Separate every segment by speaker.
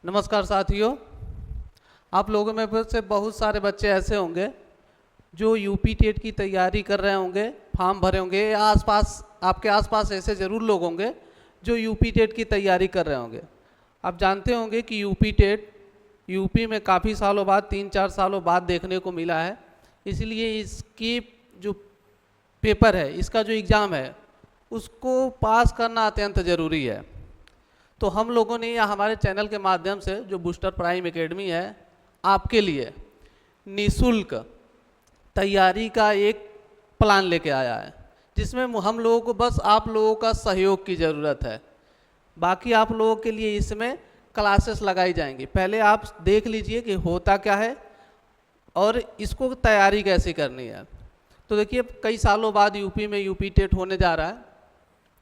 Speaker 1: नमस्कार साथियों। आप लोगों में से बहुत सारे बच्चे ऐसे होंगे जो यूपी टेट की तैयारी कर रहे होंगे, फॉर्म भरे होंगे, या आसपास आपके आसपास ऐसे ज़रूर लोग होंगे जो यूपी टेट की तैयारी कर रहे होंगे। आप जानते होंगे कि यूपी टेट यूपी में काफ़ी सालों बाद, 3-4 सालों बाद देखने को मिला है। इसलिए इसकी जो पेपर है, इसका जो एग्ज़ाम है, उसको पास करना अत्यंत ज़रूरी है। तो हम लोगों ने या हमारे चैनल के माध्यम से जो बूस्टर प्राइम एकेडमी है, आपके लिए निःशुल्क तैयारी का एक प्लान लेके आया है, जिसमें हम लोगों को बस आप लोगों का सहयोग की ज़रूरत है। बाकी आप लोगों के लिए इसमें क्लासेस लगाई जाएंगी। पहले आप देख लीजिए कि होता क्या है और इसको तैयारी कैसे करनी है। तो देखिए, कई सालों बाद यूपी में यूपी टेट होने जा रहा है,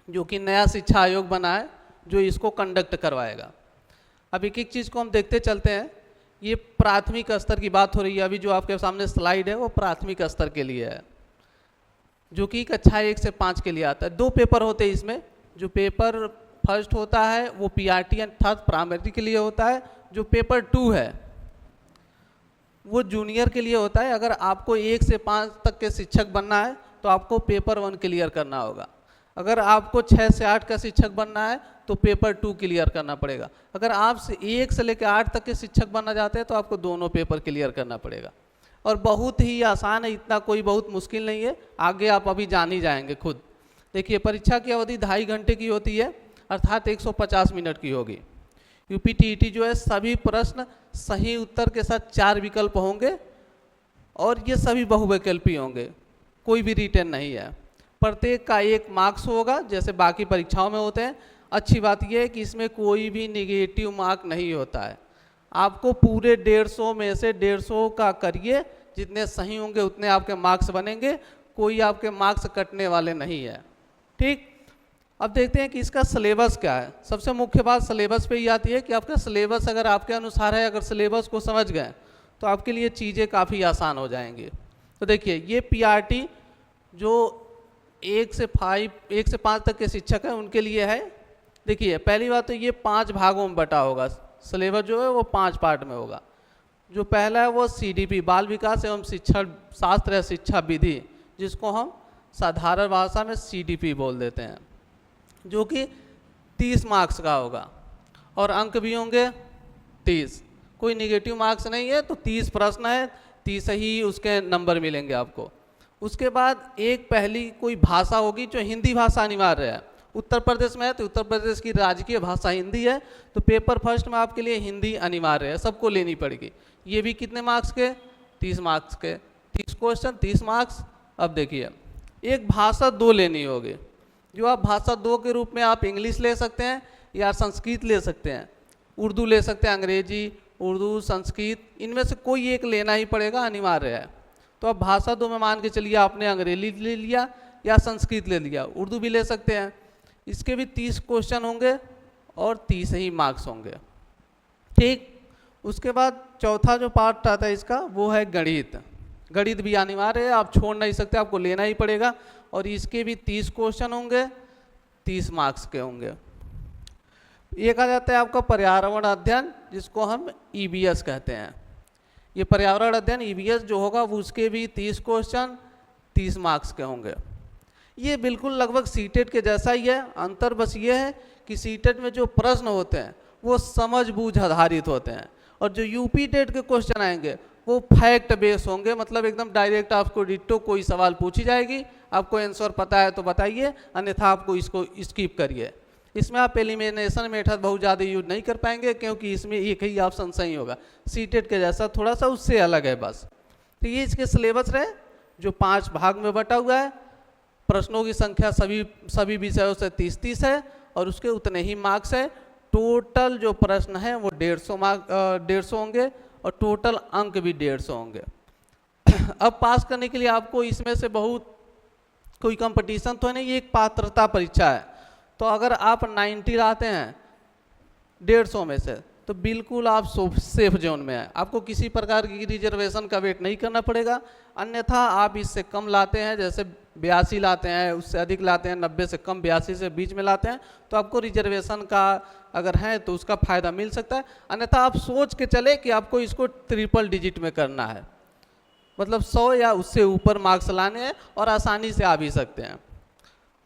Speaker 1: जो कि नया शिक्षा आयोग बना है जो इसको कंडक्ट करवाएगा। अब एक एक चीज़ को हम देखते चलते हैं। ये प्राथमिक स्तर की बात हो रही है। अभी जो आपके सामने स्लाइड है वो प्राथमिक स्तर के लिए है, जो कि कक्षा 1 से 5 के लिए आता है। 2 पेपर होते हैं इसमें। जो पेपर फर्स्ट होता है वो पीआरटी एंड थर्ड प्राइमरी के लिए होता है। जो पेपर 2 है वो जूनियर के लिए होता है। अगर आपको 1 से 5 तक के शिक्षक बनना है तो आपको पेपर 1 क्लियर करना होगा। अगर आपको 6 से 8 का शिक्षक बनना है तो पेपर 2 क्लियर करना पड़ेगा। अगर आप 1 से लेकर 8 तक के शिक्षक बनना चाहते हैं तो आपको दोनों पेपर क्लियर करना पड़ेगा। और बहुत ही आसान है, इतना कोई बहुत मुश्किल नहीं है। आगे आप अभी जान ही जाएंगे खुद। देखिए, परीक्षा की अवधि 2.5 घंटे की होती है, अर्थात 150 मिनट की होगी। यूपीटीईटी जो है, सभी प्रश्न सही उत्तर के साथ 4 विकल्प होंगे और ये सभी बहुविकल्पी होंगे, कोई भी रिटन नहीं है। प्रत्येक का 1 मार्क्स होगा, जैसे बाकी परीक्षाओं में होते हैं। अच्छी बात यह है कि इसमें कोई भी नेगेटिव मार्क नहीं होता है। आपको पूरे 150 में से 150 का करिए, जितने सही होंगे उतने आपके मार्क्स बनेंगे। कोई आपके मार्क्स कटने वाले नहीं है। ठीक, अब देखते हैं कि इसका सिलेबस क्या है। सबसे मुख्य बात सिलेबस पे ही आती है कि आपका सिलेबस अगर आपके अनुसार है, अगर सिलेबस को समझ गए तो आपके लिए चीज़ें काफ़ी आसान हो जाएंगी। तो देखिए, ये पीआरटी जो 1 से 5 तक के शिक्षक हैं उनके लिए है। देखिए, पहली बात तो ये 5 भागों में बटा होगा। सिलेबस जो है वो 5 पार्ट में होगा। जो पहला है वो सीडीपी, बाल विकास एवं शिक्षण शास्त्र या शिक्षा विधि, जिसको हम साधारण भाषा में सीडीपी बोल देते हैं, जो कि 30 मार्क्स का होगा और अंक भी होंगे 30। कोई निगेटिव मार्क्स नहीं है, तो 30 प्रश्न है, 30 ही उसके नंबर मिलेंगे आपको। उसके बाद एक पहली कोई भाषा होगी जो हिंदी भाषा अनिवार्य है। उत्तर प्रदेश में है तो उत्तर प्रदेश की राजकीय भाषा हिंदी है, तो पेपर फर्स्ट में आपके लिए हिंदी अनिवार्य है, सबको लेनी पड़ेगी। ये भी कितने मार्क्स के? 30 मार्क्स के। 30 क्वेश्चन, 30 मार्क्स। अब देखिए, एक भाषा 2 लेनी होगी। जो आप भाषा 2 के रूप में आप इंग्लिश ले सकते हैं या संस्कृत ले सकते हैं, उर्दू ले सकते हैं, अंग्रेजी, उर्दू, संस्कृत, इनमें से कोई एक लेना ही पड़ेगा, अनिवार्य है। तो अब भाषा 2 में मान के चलिए आपने अंग्रेजी ले लिया या संस्कृत ले लिया, उर्दू भी ले सकते हैं। इसके भी 30 क्वेश्चन होंगे और 30 ही मार्क्स होंगे। ठीक, उसके बाद चौथा जो पार्ट आता है इसका, वो है गणित। गणित भी अनिवार्य है, आप छोड़ नहीं सकते, आपको लेना ही पड़ेगा। और इसके भी 30 क्वेश्चन होंगे, 30 मार्क्स के होंगे। एक आ जाता है आपका पर्यावरण अध्ययन, जिसको हम ईवीएस कहते हैं। ये पर्यावरण अध्ययन ईवीएस जो होगा वो उसके भी 30 क्वेश्चन, 30 मार्क्स के होंगे। ये बिल्कुल लगभग सीटेट के जैसा ही है। अंतर बस ये है कि सीटेट में जो प्रश्न होते हैं वो समझ बूझ आधारित होते हैं, और जो यूपी टेट के क्वेश्चन आएंगे वो फैक्ट बेस होंगे। मतलब एकदम डायरेक्ट आपको डिट्टो कोई सवाल पूछी जाएगी, आपको आंसर पता है तो बताइए, अन्यथा आपको इसको स्किप करिए। इसमें आप एलिमिनेशन मेथड बहुत ज़्यादा यूज नहीं कर पाएंगे, क्योंकि इसमें एक ही ऑप्शन सही होगा। सीटेट के जैसा थोड़ा सा उससे अलग है बस। तो ये इसके सिलेबस रहे, जो 5 भाग में बटा हुआ है। प्रश्नों की संख्या सभी विषयों से 30-30 है और उसके उतने ही मार्क्स है। टोटल जो प्रश्न है वो 150 होंगे और टोटल अंक भी 150 होंगे। अब पास करने के लिए आपको इसमें से बहुत कोई कंपटीशन तो नहीं, ये एक पात्रता परीक्षा है। तो अगर आप 90 लाते हैं 150 में से तो बिल्कुल आप सेफ जोन में हैं। आपको किसी प्रकार की रिजर्वेशन का वेट नहीं करना पड़ेगा। अन्यथा आप इससे कम लाते हैं, जैसे 82 लाते हैं, उससे अधिक लाते हैं, 90 से कम 82 से बीच में लाते हैं, तो आपको रिजर्वेशन का अगर है तो उसका फ़ायदा मिल सकता है। अन्यथा आप सोच के चले कि आपको इसको ट्रिपल डिजिट में करना है, मतलब 100 या उससे ऊपर मार्क्स लाने हैं और आसानी से आ भी सकते हैं।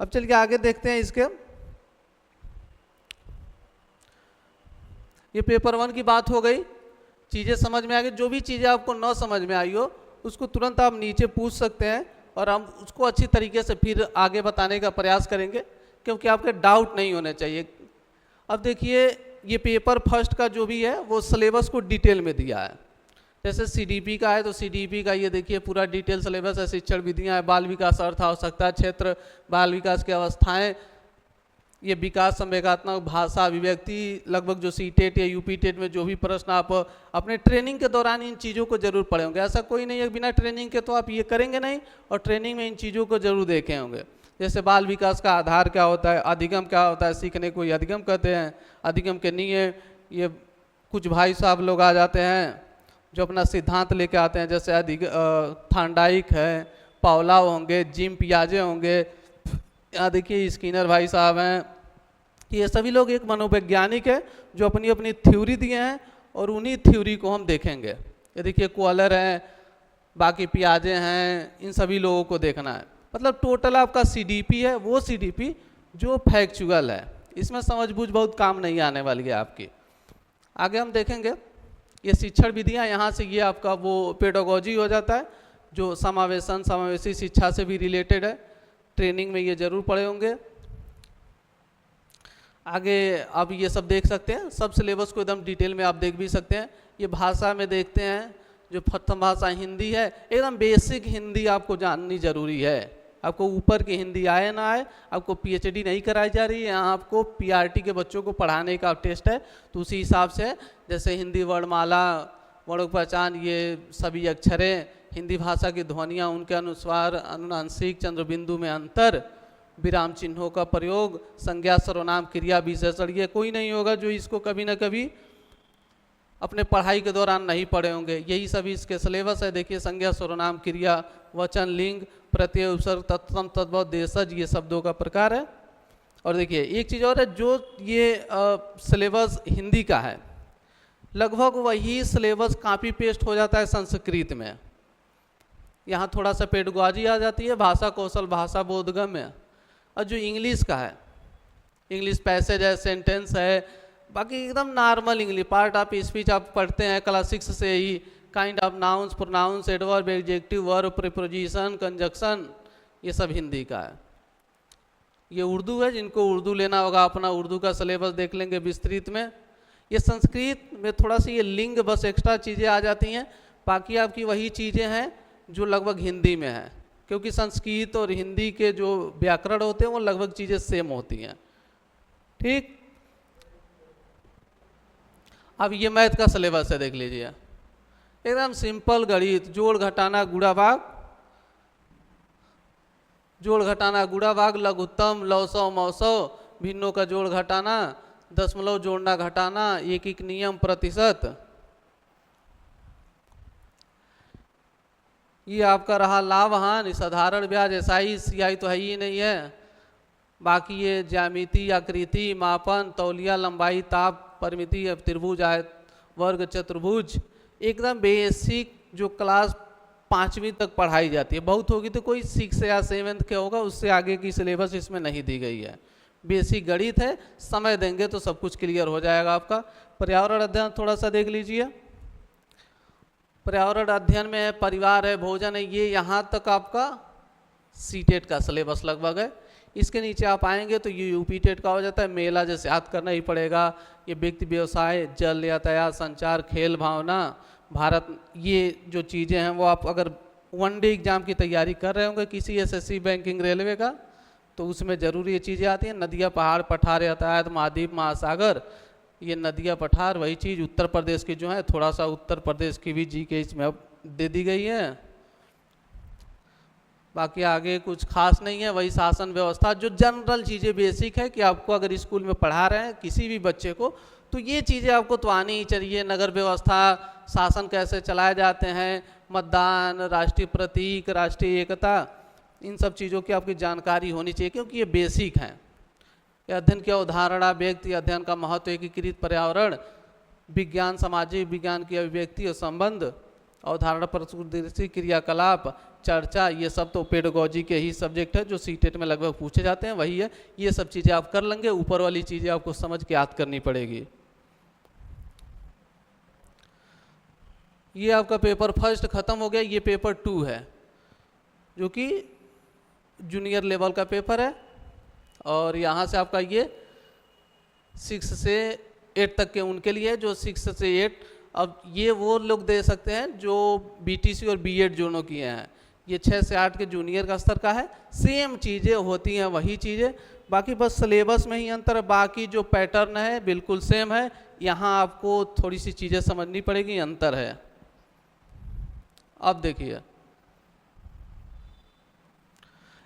Speaker 1: अब चलिए आगे देखते हैं इसके। ये पेपर 1 की बात हो गई, चीज़ें समझ में आ गई। जो भी चीज़ें आपको न समझ में आई हो उसको तुरंत आप नीचे पूछ सकते हैं और हम उसको अच्छी तरीके से फिर आगे बताने का प्रयास करेंगे, क्योंकि आपके डाउट नहीं होने चाहिए। अब देखिए, ये पेपर फर्स्ट का जो भी है वो सिलेबस को डिटेल में दिया है। जैसे सीडीपी का है तो सीडीपी का ये देखिए पूरा डिटेल सिलेबस है। शिक्षण विधियाँ है, बाल विकास अर्थ आवश्यकता क्षेत्र, बाल विकास की अवस्थाएं, ये विकास संवेगात्मक भाषा अभिव्यक्ति, लगभग जो सीटेट या यूपी टेट में जो भी प्रश्न आप अपने ट्रेनिंग के दौरान इन चीज़ों को जरूर पढ़े होंगे। ऐसा कोई नहीं है बिना ट्रेनिंग के तो आप ये करेंगे नहीं, और ट्रेनिंग में इन चीज़ों को जरूर देखे होंगे। जैसे बाल विकास का आधार क्या होता है, अधिगम क्या होता है, सीखने को अधिगम कहते हैं, अधिगम के नियम। ये कुछ भाई साहब लोग आ जाते हैं जो अपना सिद्धांत लेके आते हैं, जैसे थांडाइक है, पावलाव होंगे, जिम पियाजे होंगे, यहाँ देखिए स्किनर भाई साहब हैं। ये सभी लोग एक मनोवैज्ञानिक है जो अपनी अपनी थ्योरी दिए हैं और उन्हीं थ्योरी को हम देखेंगे। ये देखिए क्वालर हैं, बाकी पियाजे हैं, इन सभी लोगों को देखना है। मतलब टोटल आपका सीडीपी है वो सीडीपी जो फैक्चुअल है, इसमें समझबूझ बहुत काम नहीं आने वाली है आपकी। आगे हम देखेंगे ये शिक्षण विधियाँ, यहाँ से ये आपका वो पेडागोजी हो जाता है जो समावेशी शिक्षा से भी रिलेटेड है। ट्रेनिंग में ये जरूर पढ़े होंगे। आगे आप ये सब देख सकते हैं, सब सिलेबस को एकदम डिटेल में आप देख भी सकते हैं। ये भाषा में देखते हैं, जो प्रथम भाषा हिंदी है, एकदम बेसिक हिंदी आपको जाननी जरूरी है। आपको ऊपर की हिंदी आए ना आए, आपको पीएचडी नहीं कराई जा रही है, यहाँ आपको पीआरटी के बच्चों को पढ़ाने का टेस्ट है। तो उसी हिसाब से जैसे हिंदी वर्णमाला, वर्णों की पहचान, ये सभी अक्षरें, हिंदी भाषा की ध्वनियाँ, उनके अनुस्वार, अनुनासिक, चंद्रबिंदु में अंतर, विराम चिन्हों का प्रयोग, संज्ञा सर्वनाम क्रिया विशेषण, ये कोई नहीं होगा जो इसको कभी ना कभी अपने पढ़ाई के दौरान नहीं पढ़े होंगे। यही सभी इसके सिलेबस है। देखिए संज्ञा सर्वनाम क्रिया, वचन लिंग, प्रत्यय उपसर्ग, तत्सम तद्भव देशज, ये शब्दों का प्रकार है। और देखिए एक चीज़ और है, जो ये सिलेबस हिंदी का है लगभग वही सिलेबस कॉपी पेस्ट हो जाता है संस्कृत में। यहाँ थोड़ा सा पेडागोजी आ जाती है, भाषा कौशल, भाषा बोधगम्य है। और जो इंग्लिश का है, इंग्लिश पैसेज है, सेंटेंस है, बाकी एकदम normal English, part of speech आप पढ़ते हैं क्लास 6 से ही, kind of nouns, pronouns, adverb, adjective, verb, preposition, conjunction, ये सब हिंदी का है। ये उर्दू है, जिनको उर्दू लेना होगा अपना उर्दू का सिलेबस देख लेंगे विस्तृत में। ये संस्कृत में थोड़ा सा ये लिंग बस एक्स्ट्रा चीज़ें आ जाती हैं, बाकी आपकी वही चीज़ें हैं जो लगभग हिंदी में है, क्योंकि संस्कृत और हिंदी के जो व्याकरण होते हैं वो लगभग चीज़ें सेम होती हैं। ठीक, अब ये मैथ का सिलेबस है, देख लीजिए एकदम सिंपल गणित, जोड़ घटाना गुणा भाग, जोड़ घटाना गुणा भाग, लघुत्तम, लवसव, मौसव, भिन्नों का जोड़ घटाना, दशमलव जोड़ना घटाना, एक नियम, प्रतिशत। ये आपका रहा लाभ हानि, साधारण ब्याज, एसआई सीआई तो है ही नहीं है। बाकी ये ज्यामिति, आकृति, मापन, तौलिया, लंबाई, ताप, परिमिति, त्रिभुज, आयत, वर्ग, चतुर्भुज, एकदम बेसिक जो क्लास 5वीं तक पढ़ाई जाती है। बहुत होगी तो कोई 6 या 7th के होगा, उससे आगे की सिलेबस इसमें नहीं दी गई है। बेसिक गणित है, समय देंगे तो सब कुछ क्लियर हो जाएगा आपका। पर्यावरण अध्ययन थोड़ा सा देख लीजिए। पर्यावरण अध्ययन में है परिवार है, भोजन है, ये यहाँ तक आपका सीटेट का सिलेबस लगभग है। इसके नीचे आप आएंगे तो ये यूपी टेट का हो जाता है। मेला जैसे याद करना ही पड़ेगा। ये व्यक्ति, व्यवसाय, जल, यातायात, संचार, खेल, भावना, भारत, ये जो चीज़ें हैं वो आप अगर 1 डे एग्जाम की तैयारी कर रहे होंगे किसी एसएससी, बैंकिंग, रेलवे का, तो उसमें ज़रूर ये चीज़ें आती हैं। नदियाँ, पहाड़, पठार, यातायात, महाद्वीप, महासागर, ये नदियाँ, पठार, वही चीज़ उत्तर प्रदेश की जो है, थोड़ा सा उत्तर प्रदेश की भी जीके इसमें अब दे दी गई है। बाकी आगे कुछ खास नहीं है, वही शासन व्यवस्था, जो जनरल चीज़ें बेसिक है कि आपको अगर स्कूल में पढ़ा रहे हैं किसी भी बच्चे को तो ये चीज़ें आपको तो आनी ही चाहिए। नगर व्यवस्था, शासन कैसे चलाए जाते हैं, मतदान, राष्ट्रीय प्रतीक, राष्ट्रीय एकता, इन सब चीज़ों की आपकी जानकारी होनी चाहिए, क्योंकि ये बेसिक हैं। अध्ययन की अवधारणा, व्यक्ति अध्ययन का महत्व, एकीकृत पर्यावरण विज्ञान, सामाजिक विज्ञान की अभिव्यक्ति और संबंध, अवधारणा, प्रस्तुति, क्रियाकलाप, चर्चा, ये सब तो पेडागोजी के ही सब्जेक्ट है जो सीटेट में लगभग पूछे जाते हैं, वही है। ये सब चीज़ें आप कर लेंगे, ऊपर वाली चीज़ें आपको समझ के याद करनी पड़ेगी। ये आपका पेपर फर्स्ट खत्म हो गया, ये पेपर 2 है जो कि जूनियर लेवल का पेपर है, और यहाँ से आपका ये 6 से 8 तक के उनके लिए, जो 6 से 8। अब ये वो लोग दे सकते हैं जो बीटीसी और बीएड दोनों किए हैं। ये 6 से 8 के जूनियर का स्तर का है। सेम चीज़ें होती हैं, वही चीज़ें, बाकी बस सिलेबस में ही अंतर है, बाकी जो पैटर्न है बिल्कुल सेम है। यहाँ आपको थोड़ी सी चीज़ें समझनी पड़ेगी, अंतर है। अब देखिए,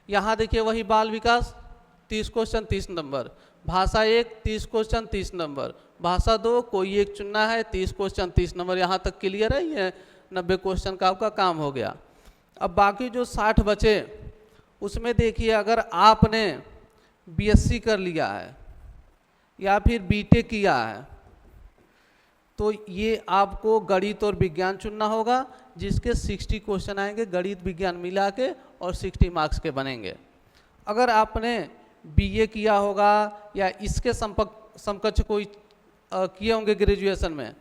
Speaker 1: यहाँ देखिए वही बाल विकास 30 क्वेश्चन 30 नंबर, भाषा 1 30 क्वेश्चन 30 नंबर, भाषा 2 कोई एक चुनना है 30 क्वेश्चन 30 नंबर। यहाँ तक क्लियर है, ये 90 क्वेश्चन का आपका काम हो गया। अब बाकी जो 60 बचे, उसमें देखिए अगर आपने बीएससी कर लिया है या फिर बीटेक किया है तो ये आपको गणित और विज्ञान चुनना होगा, जिसके 60 क्वेश्चन आएंगे गणित विज्ञान मिला के और 60 मार्क्स के बनेंगे। अगर आपने बीए किया होगा या इसके समकक्ष कोई किए होंगे ग्रेजुएशन में,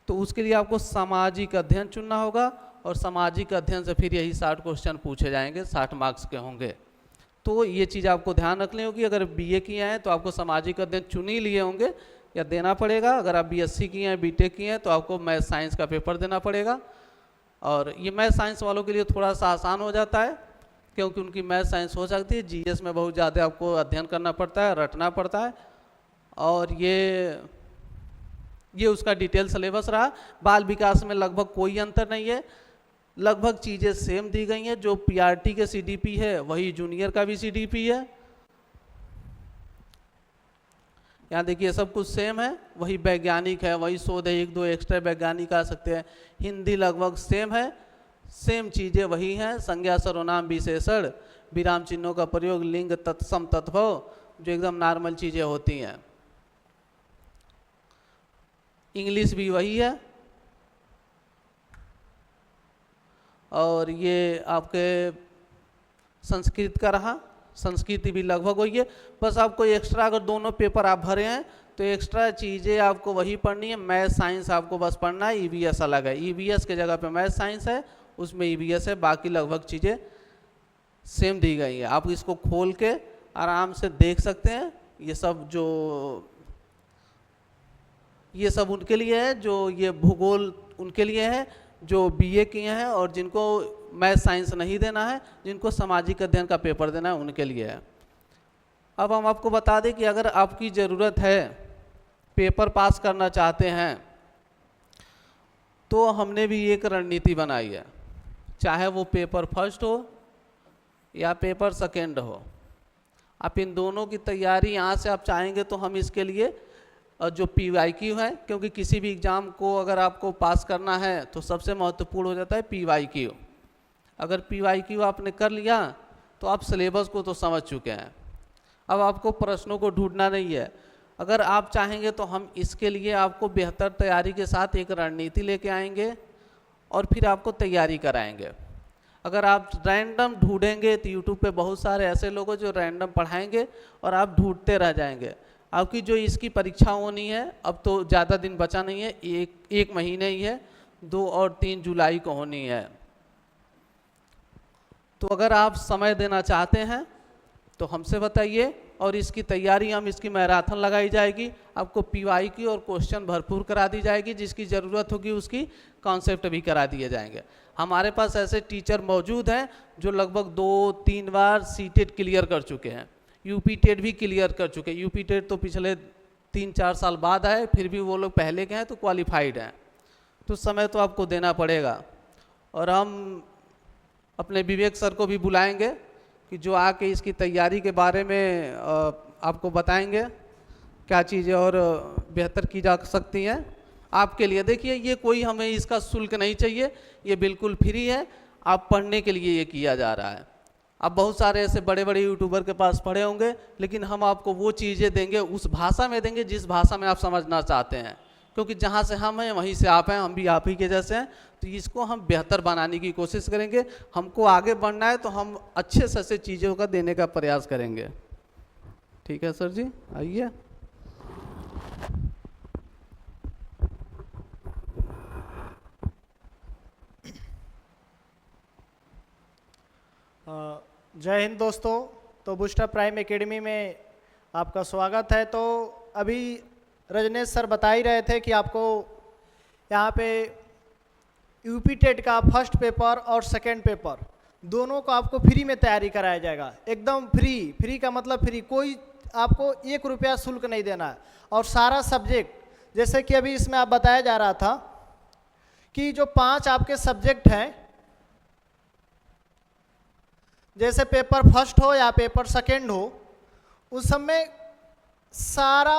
Speaker 1: तो उसके लिए आपको सामाजिक अध्ययन चुनना होगा, और सामाजिक अध्ययन से फिर यही 60 क्वेश्चन पूछे जाएंगे, 60 मार्क्स के होंगे। तो ये चीज़ आपको ध्यान रखनी होगी। अगर बीए किए हैं तो आपको सामाजिक अध्ययन चुन ही लिए होंगे या देना पड़ेगा। अगर आप बीएससी किए हैं, बीटेक किए हैं, तो आपको मैथ साइंस का पेपर देना पड़ेगा। और ये मैथ साइंस वालों के लिए थोड़ा सा आसान हो जाता है, क्योंकि उनकी मैथ साइंस हो सकती है। जीएस में बहुत ज़्यादा आपको अध्ययन करना पड़ता है, रटना पड़ता है, और ये उसका डिटेल सिलेबस रहा। बाल विकास में लगभग कोई अंतर नहीं है, लगभग चीज़ें सेम दी गई हैं। जो पीआरटी के सीडीपी है वही जूनियर का भी सीडीपी है। यहाँ देखिए सब कुछ सेम है, वही वैज्ञानिक है, वही शोध है, 1-2 एक्स्ट्रा वैज्ञानिक आ सकते हैं। हिंदी लगभग सेम है, सेम चीज़ें वही हैं। संज्ञा, सर्वनाम, विशेषण, विराम चिन्हों का प्रयोग, लिंग, तत्सम, तद्भव, जो एकदम नॉर्मल चीज़ें होती हैं। इंग्लिश भी वही है, और ये आपके संस्कृत का रहा, संस्कृति भी लगभग वही है। बस आपको एक्स्ट्रा, अगर दोनों पेपर आप भरे हैं तो एक्स्ट्रा चीज़ें आपको वही पढ़नी है। मैथ साइंस आपको बस पढ़ना है, ईवीएस अलग है। ईवीएस के जगह पे मैथ साइंस है, उसमें ईवीएस है, बाकी लगभग चीज़ें सेम दी गई है। आप इसको खोल के आराम से देख सकते हैं। ये सब उनके लिए है, जो ये भूगोल उनके लिए है जो बीए किए हैं, और जिनको मैथ साइंस नहीं देना है, जिनको सामाजिक अध्ययन का पेपर देना है, उनके लिए है। अब हम आपको बता दें कि अगर आपकी ज़रूरत है, पेपर पास करना चाहते हैं, तो हमने भी एक रणनीति बनाई है। चाहे वो पेपर फर्स्ट हो या पेपर सेकेंड हो, आप इन दोनों की तैयारी यहाँ से आप चाहेंगे तो हम इसके लिए जो PYQ है, क्योंकि किसी भी एग्ज़ाम को अगर आपको पास करना है तो सबसे महत्वपूर्ण हो जाता है PYQ। अगर PYQ आपने कर लिया तो आप सिलेबस को तो समझ चुके हैं, अब आपको प्रश्नों को ढूंढना नहीं है। अगर आप चाहेंगे तो हम इसके लिए आपको बेहतर तैयारी के साथ एक रणनीति लेके आएंगे और फिर आपको तैयारी कराएंगे। अगर आप रैंडम ढूंढेंगे तो यूट्यूब पे बहुत सारे ऐसे लोग हैं जो रैंडम पढ़ाएंगे और आप ढूंढते रह जाएंगे। आपकी जो इसकी परीक्षा होनी है, अब तो ज़्यादा दिन बचा नहीं है, एक महीने ही है, 2 और 3 जुलाई को होनी है। तो अगर आप समय देना चाहते हैं तो हमसे बताइए, और इसकी तैयारी हम इसकी मैराथन लगाई जाएगी। आपको PYQ और क्वेश्चन भरपूर करा दी जाएगी, जिसकी ज़रूरत होगी उसकी कॉन्सेप्ट भी करा दिए जाएंगे। हमारे पास ऐसे टीचर मौजूद हैं जो लगभग 2-3 बार सीटेट क्लियर कर चुके हैं, यूपी टेट भी क्लियर कर चुके हैं। यूपी टेट तो पिछले 3-4 साल बाद आए, फिर भी वो लोग पहले के हैं तो क्वालिफाइड हैं। तो समय तो आपको देना पड़ेगा, और हम अपने विवेक सर को भी बुलाएंगे कि जो आके इसकी तैयारी के बारे में आपको बताएंगे क्या चीज़ें और बेहतर की जा सकती हैं आपके लिए। देखिए, ये कोई हमें इसका शुल्क नहीं चाहिए, ये बिल्कुल फ्री है, आप पढ़ने के लिए ये किया जा रहा है। आप बहुत सारे ऐसे बड़े बड़े यूट्यूबर के पास पढ़े होंगे, लेकिन हम आपको वो चीज़ें देंगे, उस भाषा में देंगे जिस भाषा में आप समझना चाहते हैं, क्योंकि जहाँ से हम हैं वहीं से आप हैं, हम भी आप ही के जैसे हैं। तो इसको हम बेहतर बनाने की कोशिश करेंगे। हमको आगे बढ़ना है तो हम अच्छे से अच्छे चीज़ों का देने का प्रयास करेंगे। ठीक है सर जी, आइए।
Speaker 2: जय हिंद दोस्तों। तो बूस्टअप प्राइम एकेडमी में आपका स्वागत है। तो अभी रजनेश सर बता ही रहे थे कि आपको यहाँ पे यूपी टेट का फर्स्ट पेपर और सेकंड पेपर दोनों को आपको फ्री में तैयारी कराया जाएगा, एकदम फ्री। फ्री का मतलब फ्री, कोई आपको 1 रुपया शुल्क नहीं देना है। और सारा सब्जेक्ट, जैसे कि अभी इसमें आप बताया जा रहा था कि जो 5 आपके सब्जेक्ट हैं, जैसे पेपर फर्स्ट हो या पेपर सेकंड हो, उस समय सारा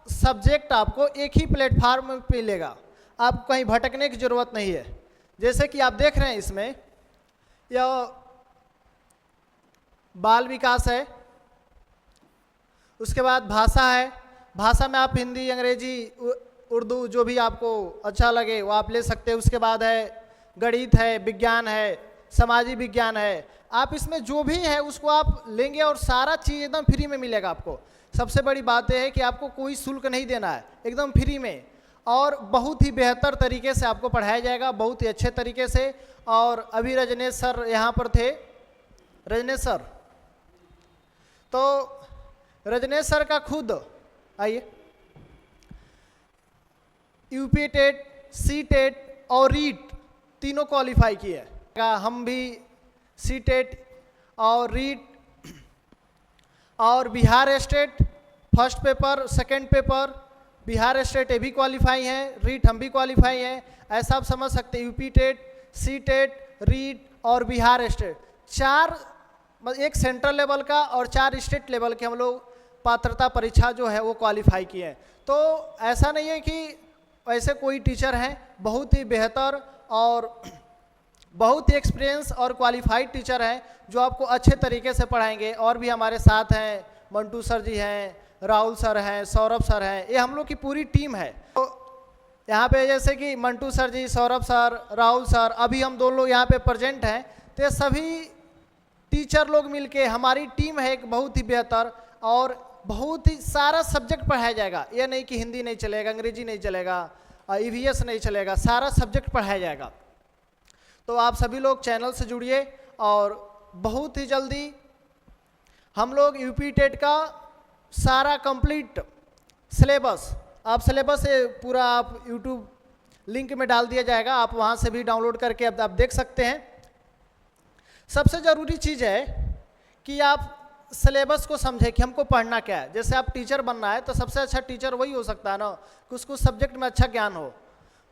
Speaker 2: सब्जेक्ट आपको एक ही प्लेटफार्म पे मिलेगा, आपको कहीं भटकने की ज़रूरत नहीं है। जैसे कि आप देख रहे हैं इसमें यह बाल विकास है, उसके बाद भाषा है। भाषा में आप हिंदी, अंग्रेजी, उर्दू जो भी आपको अच्छा लगे वो आप ले सकते हैं। उसके बाद है गणित है, विज्ञान है, सामाजिक विज्ञान है। आप इसमें जो भी है उसको आप लेंगे और सारा चीज़ एकदम फ्री में मिलेगा आपको। सबसे बड़ी बात यह है कि आपको कोई शुल्क नहीं देना है, एकदम फ्री में, और बहुत ही बेहतर तरीके से आपको पढ़ाया जाएगा, बहुत ही अच्छे तरीके से। और अभी रजनेश सर यहाँ पर थे। रजनेश सर, तो रजनेश सर का खुद आइए, यूपी टेट, सी टेट और रीट तीनों क्वालिफाई किए हैं। हम भी सी टेट और रीट और Bihar state first paper second paper, Bihar state ये भी क्वालिफाई हैं, रीट हम भी क्वालिफाई हैं। ऐसा आप समझ सकते हैं, UP TET, C TET, REET और बिहार स्टेट, 4 एक सेंट्रल लेवल का और 4 स्टेट लेवल के हम लोग पात्रता परीक्षा जो है वो क्वालिफाई किए हैं। तो ऐसा नहीं है कि ऐसे कोई टीचर हैं, बहुत ही बेहतर और बहुत ही एक्सपीरियंस और क्वालिफाइड टीचर हैं जो आपको अच्छे तरीके से पढ़ाएंगे। और भी हमारे साथ हैं, मंटू सर जी हैं, राहुल सर हैं, सौरभ सर हैं, ये हम लोग की पूरी टीम है। तो यहाँ पे जैसे कि मंटू सर जी, सौरभ सर, राहुल सर, अभी हम 2 लोग यहाँ पे प्रेजेंट हैं। तो ये सभी टीचर लोग मिलके हमारी टीम है एक बहुत ही बेहतर, और बहुत ही सारा सब्जेक्ट पढ़ाया जाएगा। ये नहीं कि हिंदी नहीं चलेगा, अंग्रेजी नहीं चलेगा, EVS नहीं चलेगा, सारा सब्जेक्ट पढ़ाया जाएगा। तो आप सभी लोग चैनल से जुड़िए और बहुत ही जल्दी हम लोग यूपी टेट का सारा कंप्लीट सिलेबस, आप सिलेबस से पूरा आप यूट्यूब लिंक में डाल दिया जाएगा, आप वहाँ से भी डाउनलोड करके अब आप देख सकते हैं। सबसे ज़रूरी चीज़ है कि आप सिलेबस को समझें कि हमको पढ़ना क्या है। जैसे आप टीचर बनना है तो सबसे अच्छा टीचर वही हो सकता है ना कि उसको सब्जेक्ट में अच्छा ज्ञान हो।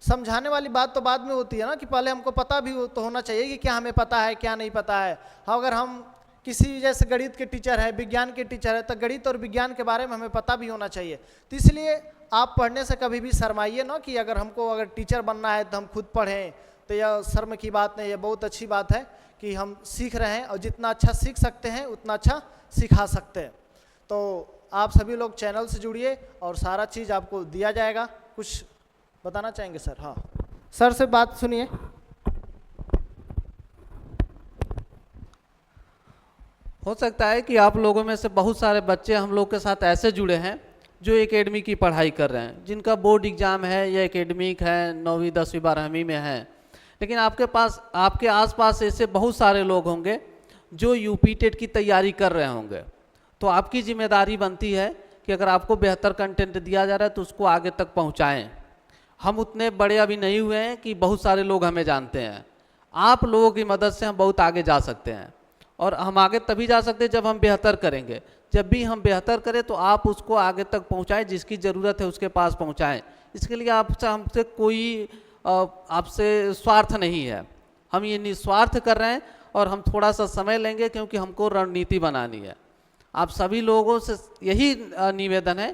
Speaker 2: समझाने वाली बात तो बाद में होती है ना, कि पहले हमको पता भी तो होना चाहिए कि क्या हमें पता है क्या नहीं पता है। अगर हम किसी जैसे गणित के टीचर है, विज्ञान के टीचर है, तो गणित और विज्ञान के बारे में हमें पता भी होना चाहिए। तो इसलिए आप पढ़ने से कभी भी शर्माइए ना कि अगर टीचर बनना है तो हम खुद पढ़ें, तो यह शर्म की बात नहीं है। बहुत अच्छी बात है कि हम सीख रहे हैं और जितना अच्छा सीख सकते हैं उतना अच्छा सिखा सकते हैं। तो आप सभी लोग चैनल से जुड़िए और सारा चीज़ आपको दिया जाएगा। कुछ बताना चाहेंगे सर? हाँ सर से बात सुनिए।
Speaker 1: हो सकता है कि आप लोगों में से बहुत सारे बच्चे हम लोग के साथ ऐसे जुड़े हैं जो एकेडमी की पढ़ाई कर रहे हैं, जिनका बोर्ड एग्ज़ाम है या एकेडमिक है, 9वीं 10वीं 12वीं में है। लेकिन आपके आसपास ऐसे बहुत सारे लोग होंगे जो यूपी टेट की तैयारी कर रहे होंगे। तो आपकी जिम्मेदारी बनती है कि अगर आपको बेहतर कंटेंट दिया जा रहा है तो उसको आगे तक पहुंचाएं। हम उतने बड़े अभी नहीं हुए हैं कि बहुत सारे लोग हमें जानते हैं। आप लोगों की मदद से हम बहुत आगे जा सकते हैं, और हम आगे तभी जा सकते हैं जब हम बेहतर करेंगे। जब भी हम बेहतर करें तो आप उसको आगे तक पहुंचाएं, जिसकी ज़रूरत है उसके पास पहुंचाएं। इसके लिए हमसे कोई आपसे स्वार्थ नहीं है, हम ये निस्वार्थ कर रहे हैं और हम थोड़ा सा समय लेंगे क्योंकि हमको रणनीति बनानी है। आप सभी लोगों से यही निवेदन है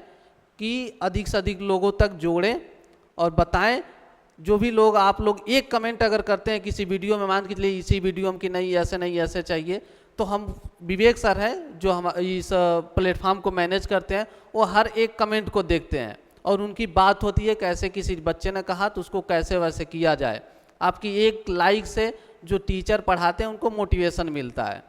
Speaker 1: कि अधिक से अधिक लोगों तक जोड़ें और बताएं। जो भी लोग, आप लोग एक कमेंट अगर करते हैं किसी वीडियो में, मान के चलिए इसी वीडियो में कि नहीं ऐसे चाहिए, तो हम विवेक सर हैं जो हम इस प्लेटफॉर्म को मैनेज करते हैं, वो हर एक कमेंट को देखते हैं और उनकी बात होती है कैसे किसी बच्चे ने कहा तो उसको कैसे वैसे किया जाए। आपकी एक लाइक से जो टीचर पढ़ाते हैं उनको मोटिवेशन मिलता है।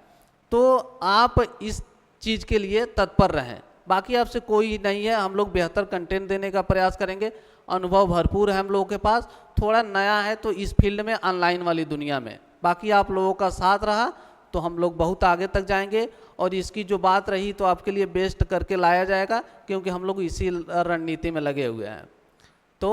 Speaker 1: तो आप इस चीज़ के लिए तत्पर रहें, बाकी आपसे कोई नहीं है, हम लोग बेहतर कंटेंट देने का प्रयास करेंगे। अनुभव भरपूर है हम लोगों के पास, थोड़ा नया है तो इस फील्ड में, ऑनलाइन वाली दुनिया में। बाकी आप लोगों का साथ रहा तो हम लोग बहुत आगे तक जाएंगे और इसकी जो बात रही तो आपके लिए बेस्ट करके लाया जाएगा, क्योंकि हम लोग इसी रणनीति में लगे हुए हैं। तो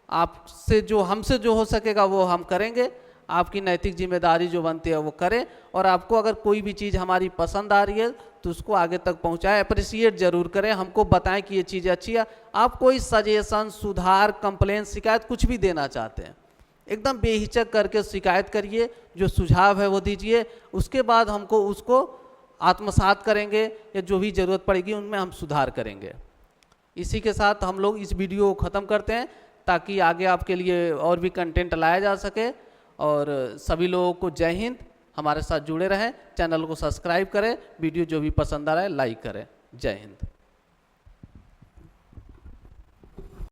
Speaker 1: आपसे जो, हमसे जो हो सकेगा वो हम करेंगे, आपकी नैतिक जिम्मेदारी जो बनती है वो करें। और आपको अगर कोई भी चीज़ हमारी पसंद आ रही है तो उसको आगे तक पहुंचाएं, अप्रिशिएट जरूर करें, हमको बताएं कि ये चीज़ अच्छी है। आप कोई सजेशन, सुधार, कंप्लेन, शिकायत कुछ भी देना चाहते हैं, एकदम बेहिचक करके शिकायत करिए, जो सुझाव है वो दीजिए, उसके बाद हमको उसको आत्मसात करेंगे या जो भी ज़रूरत पड़ेगी उनमें हम सुधार करेंगे। इसी के साथ हम लोग इस वीडियो को ख़त्म करते हैं ताकि आगे आपके लिए और भी कंटेंट लाया जा सके। और सभी लोगों को जय हिंद, हमारे साथ जुड़े रहें, चैनल को सब्सक्राइब करें, वीडियो जो भी पसंद आ रहा है लाइक करें। जय हिंद।